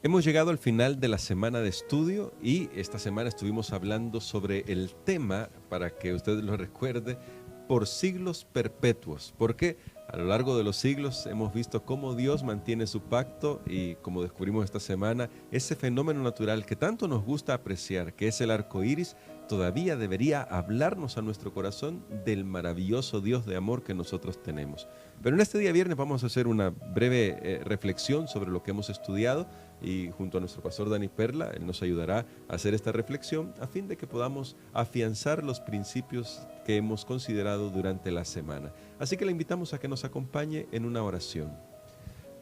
Hemos llegado al final de la semana de estudio y esta semana estuvimos hablando sobre el tema, para que usted lo recuerde, por siglos perpetuos. Porque a lo largo de los siglos hemos visto cómo Dios mantiene su pacto y, como descubrimos esta semana, ese fenómeno natural que tanto nos gusta apreciar, que es el arco iris, todavía debería hablarnos a nuestro corazón del maravilloso Dios de amor que nosotros tenemos. Pero en este día viernes vamos a hacer una breve reflexión sobre lo que hemos estudiado y junto a nuestro pastor Dani Perla, él nos ayudará a hacer esta reflexión a fin de que podamos afianzar los principios que hemos considerado durante la semana. Así que le invitamos a que nos acompañe en una oración.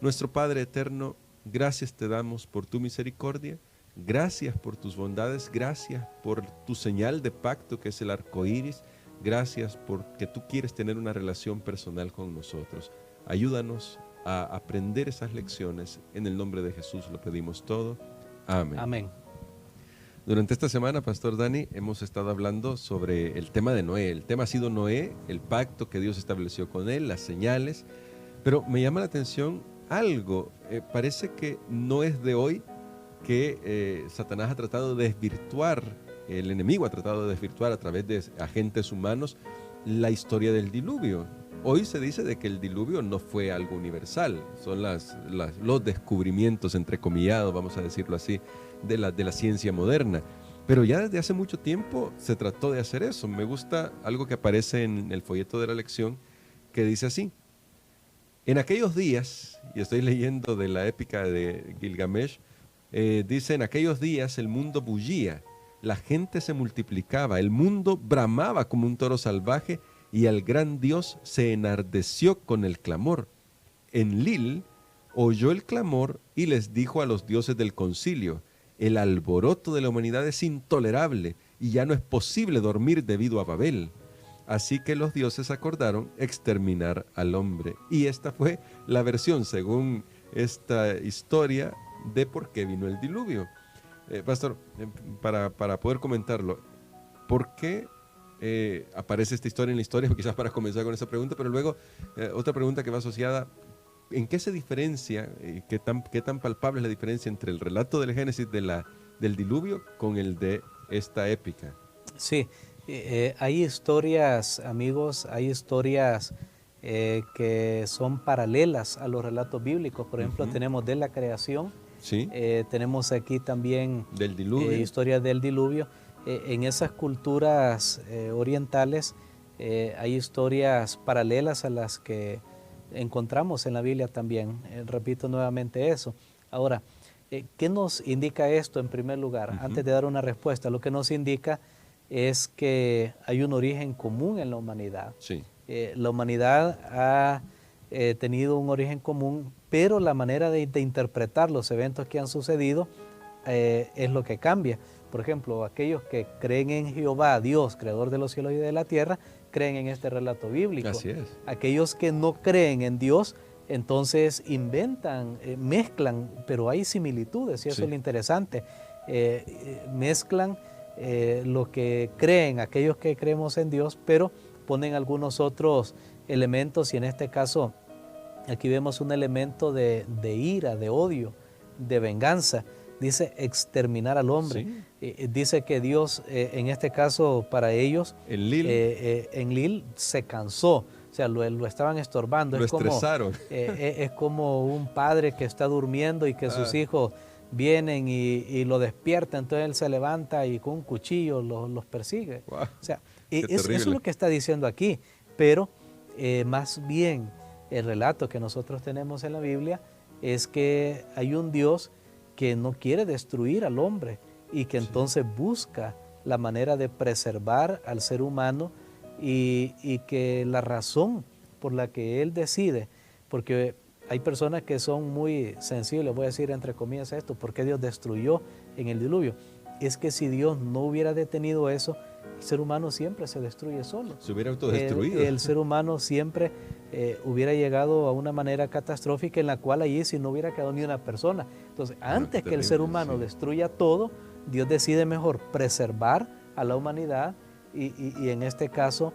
Nuestro Padre eterno, gracias te damos por tu misericordia, gracias por tus bondades, gracias por tu señal de pacto que es el arco iris, gracias porque tú quieres tener una relación personal con nosotros. Ayúdanos a aprender esas lecciones. En el nombre de Jesús lo pedimos todo. Amén. Amén. Durante esta semana, Pastor Dani, hemos estado hablando sobre el tema de Noé. El tema ha sido Noé, el pacto que Dios estableció con él, las señales. Pero me llama la atención algo. Parece que no es de hoy que Satanás ha tratado de desvirtuar, el enemigo ha tratado de desvirtuar a través de agentes humanos la historia del diluvio. Hoy se dice de que el diluvio no fue algo universal, son los descubrimientos, entrecomillados, vamos a decirlo así, de la ciencia moderna. Pero ya desde hace mucho tiempo se trató de hacer eso. Me gusta algo que aparece en el folleto de la lección que dice así: en aquellos días, y estoy leyendo de la épica de Gilgamesh, dice: en aquellos días el mundo bullía, la gente se multiplicaba, el mundo bramaba como un toro salvaje, y el gran Dios se enardeció con el clamor. Enlil oyó el clamor y les dijo a los dioses del concilio: el alboroto de la humanidad es intolerable y ya no es posible dormir debido a Babel. Así que los dioses acordaron exterminar al hombre. Y esta fue la versión, según esta historia, de por qué vino el diluvio. Pastor, para poder comentarlo, ¿por qué aparece esta historia en la historia? Quizás para comenzar con esa pregunta, pero luego otra pregunta que va asociada: ¿en qué se diferencia, qué tan palpable es la diferencia entre el relato del Génesis del diluvio con el de esta épica? Sí, hay historias, amigos, hay historias que son paralelas a los relatos bíblicos. Por ejemplo, tenemos de la creación, ¿Sí? tenemos aquí también Del diluvio. historias del diluvio. En esas culturas orientales hay historias paralelas a las que encontramos en la Biblia también. Repito nuevamente eso. Ahora, ¿qué nos indica esto en primer lugar? Antes de dar una respuesta, lo que nos indica es que hay un origen común en la humanidad. Sí. La humanidad ha tenido un origen común, pero la manera de interpretar los eventos que han sucedido es lo que cambia. Por ejemplo, aquellos que creen en Jehová, Dios, creador de los cielos y de la tierra, creen en este relato bíblico. Así es. Aquellos que no creen en Dios, entonces inventan, mezclan, pero hay similitudes y eso Sí. es lo interesante. Mezclan lo que creen, aquellos que creemos en Dios, pero ponen algunos otros elementos, y en este caso aquí vemos un elemento de ira, de odio, de venganza. Dice exterminar al hombre. Sí. Dice que Dios, en este caso para ellos, Enlil se cansó. O sea, lo estaban estorbando. lo estresaron. Es como un padre que está durmiendo y que sus hijos vienen y lo despiertan. Entonces él se levanta y con un cuchillo los persigue. Wow, O sea, eso es lo que está diciendo aquí. Pero más bien el relato que nosotros tenemos en la Biblia es que hay un Dios que no quiere destruir al hombre y que entonces busca la manera de preservar al ser humano, y que la razón por la que Él decide, porque hay personas que son muy sensibles, voy a decir entre comillas esto, ¿por qué Dios destruyó en el diluvio? Es que si Dios no hubiera detenido eso, el ser humano siempre se destruye solo. Se hubiera autodestruido. El ser humano siempre hubiera llegado a una manera catastrófica en la cual allí si no hubiera quedado ni una persona. Entonces, antes que el ser humano destruya todo, Dios decide mejor preservar a la humanidad y en este caso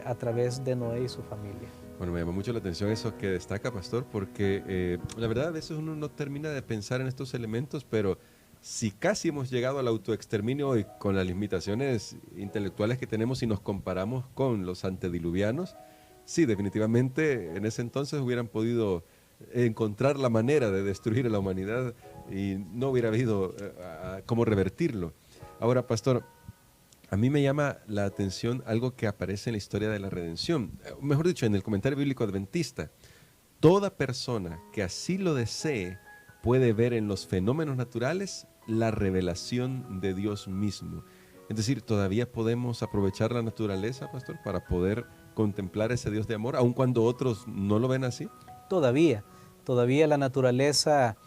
a través de Noé y su familia. Bueno, me llama mucho la atención eso que destaca, pastor, porque la verdad a veces uno no termina de pensar en estos elementos, pero si casi hemos llegado al autoexterminio y con las limitaciones intelectuales que tenemos si nos comparamos con los antediluvianos, sí, definitivamente en ese entonces hubieran podido encontrar la manera de destruir a la humanidad y no hubiera habido cómo revertirlo. Ahora, pastor, a mí me llama la atención algo que aparece en la historia de la redención, mejor dicho, en el comentario bíblico adventista. Toda persona que así lo desee puede ver en los fenómenos naturales la revelación de Dios mismo. Es decir, todavía podemos aprovechar la naturaleza, pastor, para poder contemplar ese Dios de amor, aun cuando otros no lo ven así. Todavía la naturaleza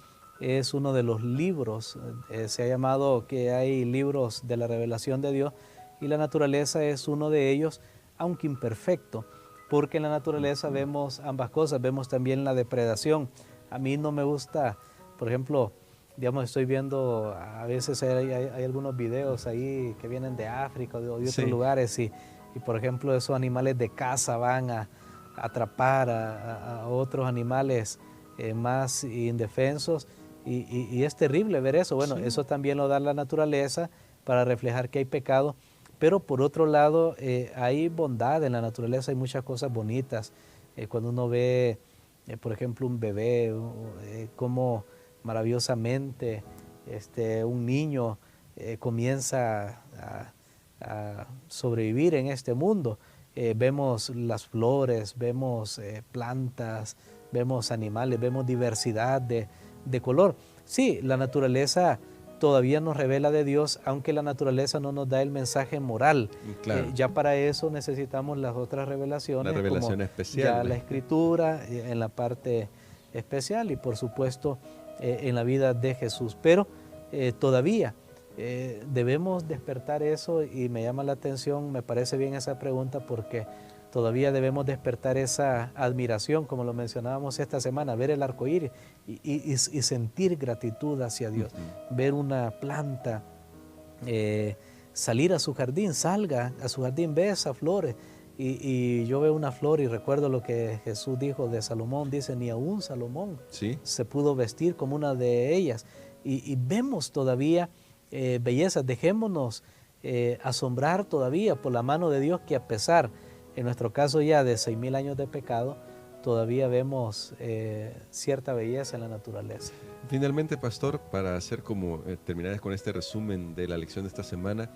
es uno de los libros, se ha llamado que hay libros de la revelación de Dios, y la naturaleza es uno de ellos, aunque imperfecto, porque en la naturaleza vemos ambas cosas, vemos también la depredación. A mí no me gusta, por ejemplo, digamos, estoy viendo, a veces hay algunos videos ahí que vienen de África o de otros lugares, y por ejemplo esos animales de caza van a atrapar a otros animales más indefensos, y es terrible ver eso. Bueno, eso también lo da la naturaleza para reflejar que hay pecado, pero por otro lado hay bondad en la naturaleza, hay muchas cosas bonitas. Cuando uno ve, por ejemplo, un bebé, cómo maravillosamente un niño comienza a sobrevivir en este mundo. Vemos las flores, vemos plantas, vemos animales, vemos diversidad de color. Sí, la naturaleza todavía nos revela de Dios, aunque la naturaleza no nos da el mensaje moral. Claro. Ya para eso necesitamos las otras revelaciones, la revelación como especial, ya la Escritura en la parte especial, y por supuesto en la vida de Jesús. Pero todavía debemos despertar eso, y me llama la atención, me parece bien esa pregunta, porque todavía debemos despertar esa admiración, como lo mencionábamos esta semana, ver el arco iris y sentir gratitud hacia Dios. Ver una planta, salir a su jardín, salga a su jardín, ve esas flores. Y yo veo una flor y recuerdo lo que Jesús dijo de Salomón, dice, ni aún Salomón se pudo vestir como una de ellas. Y vemos todavía bellezas, dejémonos asombrar todavía por la mano de Dios, que a pesar, en nuestro caso ya de 6,000 años de pecado, todavía vemos cierta belleza en la naturaleza. Finalmente, pastor, para hacer como terminar con este resumen de la lección de esta semana,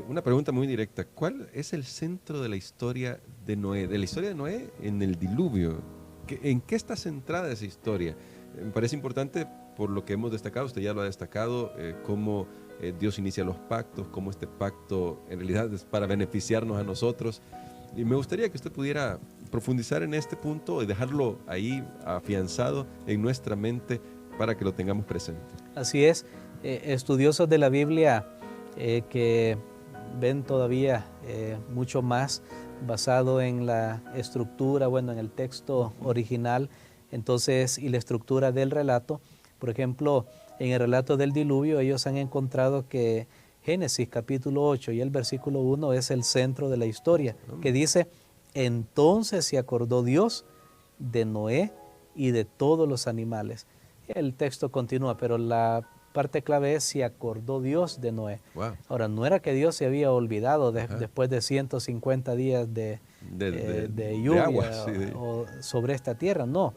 una pregunta muy directa. ¿Cuál es el centro de la historia de Noé? De la historia de Noé en el diluvio. ¿En qué está centrada esa historia? Me parece importante por lo que hemos destacado, usted ya lo ha destacado, cómo Dios inicia los pactos, cómo este pacto en realidad es para beneficiarnos a nosotros. Y me gustaría que usted pudiera profundizar en este punto y dejarlo ahí afianzado en nuestra mente para que lo tengamos presente. Así es, estudiosos de la Biblia que ven todavía mucho más basado en la estructura, bueno, en el texto original, entonces, y la estructura del relato. Por ejemplo, en el relato del diluvio ellos han encontrado que Génesis capítulo 8 y el versículo 1 es el centro de la historia, que dice, entonces se acordó Dios de Noé y de todos los animales. El texto continúa, pero la parte clave es, se acordó Dios de Noé. Wow. Ahora, no era que Dios se había olvidado después de 150 días de lluvia agua, o sobre esta tierra, no.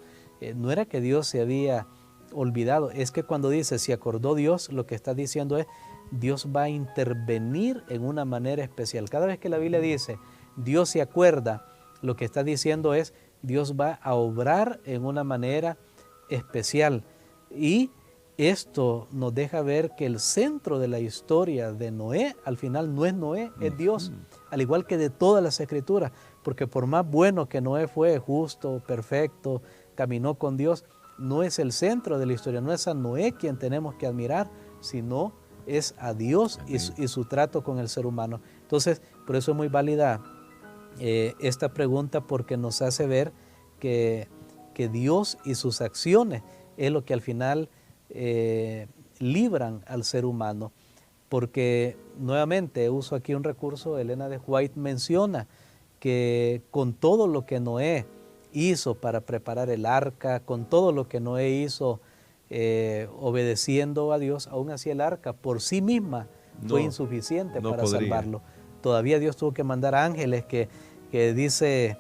No era que Dios se había olvidado, es que cuando dice se acordó Dios, lo que está diciendo es Dios va a intervenir en una manera especial. Cada vez que la Biblia dice Dios se acuerda, lo que está diciendo es Dios va a obrar en una manera especial. Y esto nos deja ver que el centro de la historia de Noé al final no es Noé, es Dios, al igual que de todas las escrituras, porque por más bueno que Noé fue, justo, perfecto, caminó con Dios, no es el centro de la historia, no es a Noé quien tenemos que admirar, sino es a Dios y su trato con el ser humano. Entonces, por eso es muy válida esta pregunta, porque nos hace ver que Dios y sus acciones es lo que al final libran al ser humano. Porque nuevamente uso aquí un recurso, Elena de White menciona que con todo lo que Noé hizo para preparar el arca, con todo lo que Noé hizo obedeciendo a Dios, aún así el arca por sí misma fue insuficiente para salvarlo. Todavía Dios tuvo que mandar ángeles que dice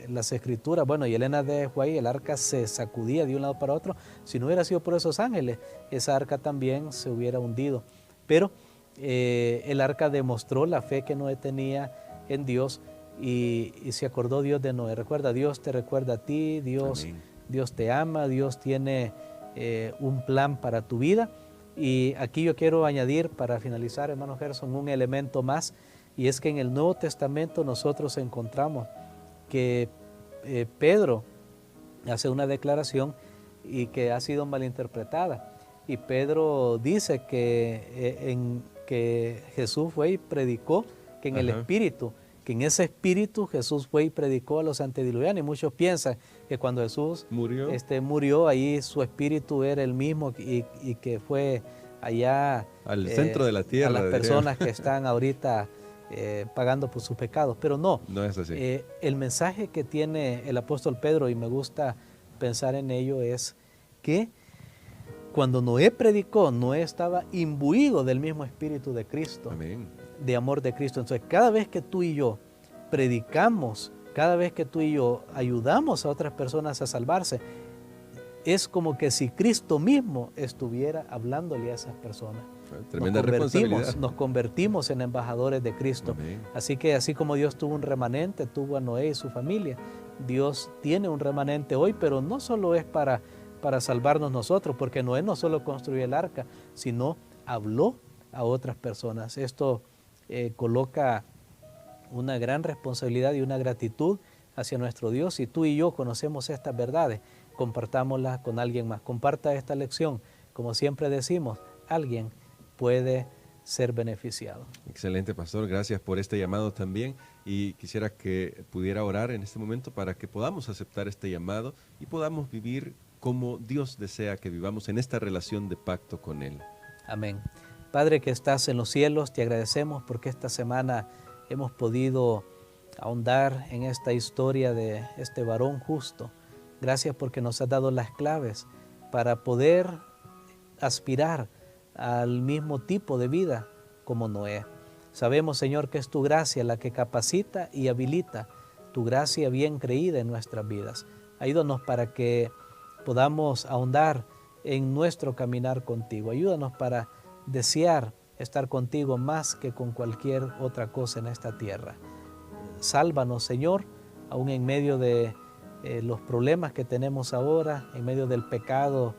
las escrituras, bueno, y Elena de White, el arca se sacudía de un lado para otro. Si no hubiera sido por esos ángeles, esa arca también se hubiera hundido. Pero el arca demostró la fe que Noé tenía en Dios y se acordó Dios de Noé. Recuerda, Dios te recuerda a ti, Dios te ama, Dios tiene un plan para tu vida. Y aquí yo quiero añadir, para finalizar, hermano Gerson, un elemento más, y es que en el Nuevo Testamento nosotros encontramos que Pedro hace una declaración y que ha sido malinterpretada. Y Pedro dice que Jesús fue y predicó que en el Espíritu, que en ese Espíritu Jesús fue y predicó a los antediluvianos. Y muchos piensan que cuando Jesús murió, ahí su Espíritu era el mismo y que fue allá al centro de la tierra, a las personas que están ahorita pagando por sus pecados. Pero no es así. El mensaje que tiene el apóstol Pedro, y me gusta pensar en ello, es que cuando Noé predicó, Noé estaba imbuido del mismo Espíritu de Cristo, de amor de Cristo. Entonces, cada vez que tú y yo predicamos, cada vez que tú y yo ayudamos a otras personas a salvarse, es como que si Cristo mismo estuviera hablándole a esas personas. Tremenda responsabilidad. Nos convertimos en embajadores de Cristo. Así que así como Dios tuvo un remanente, tuvo a Noé y su familia, Dios tiene un remanente hoy, pero no solo es para salvarnos nosotros, porque Noé no solo construyó el arca, sino habló a otras personas. Esto coloca una gran responsabilidad y una gratitud hacia nuestro Dios. Si tú y yo conocemos estas verdades, compartámoslas con alguien más. Comparta esta lección. Como siempre decimos, alguien puede ser beneficiado. Excelente, pastor. Gracias por este llamado también. Y quisiera que pudiera orar en este momento para que podamos aceptar este llamado y podamos vivir como Dios desea que vivamos en esta relación de pacto con Él. Amén. Padre que estás en los cielos, te agradecemos porque esta semana hemos podido ahondar en esta historia de este varón justo. Gracias porque nos has dado las claves para poder aspirar al mismo tipo de vida como Noé. Sabemos, Señor, que es tu gracia la que capacita y habilita, tu gracia bien creída en nuestras vidas. Ayúdanos para que podamos ahondar en nuestro caminar contigo. Ayúdanos para desear estar contigo más que con cualquier otra cosa en esta tierra. Sálvanos, Señor, aún en medio de los problemas que tenemos ahora, en medio del pecado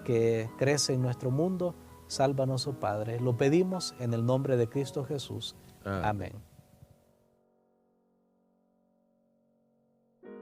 que crece en nuestro mundo. Sálvanos, oh Padre. Lo pedimos en el nombre de Cristo Jesús. Amén.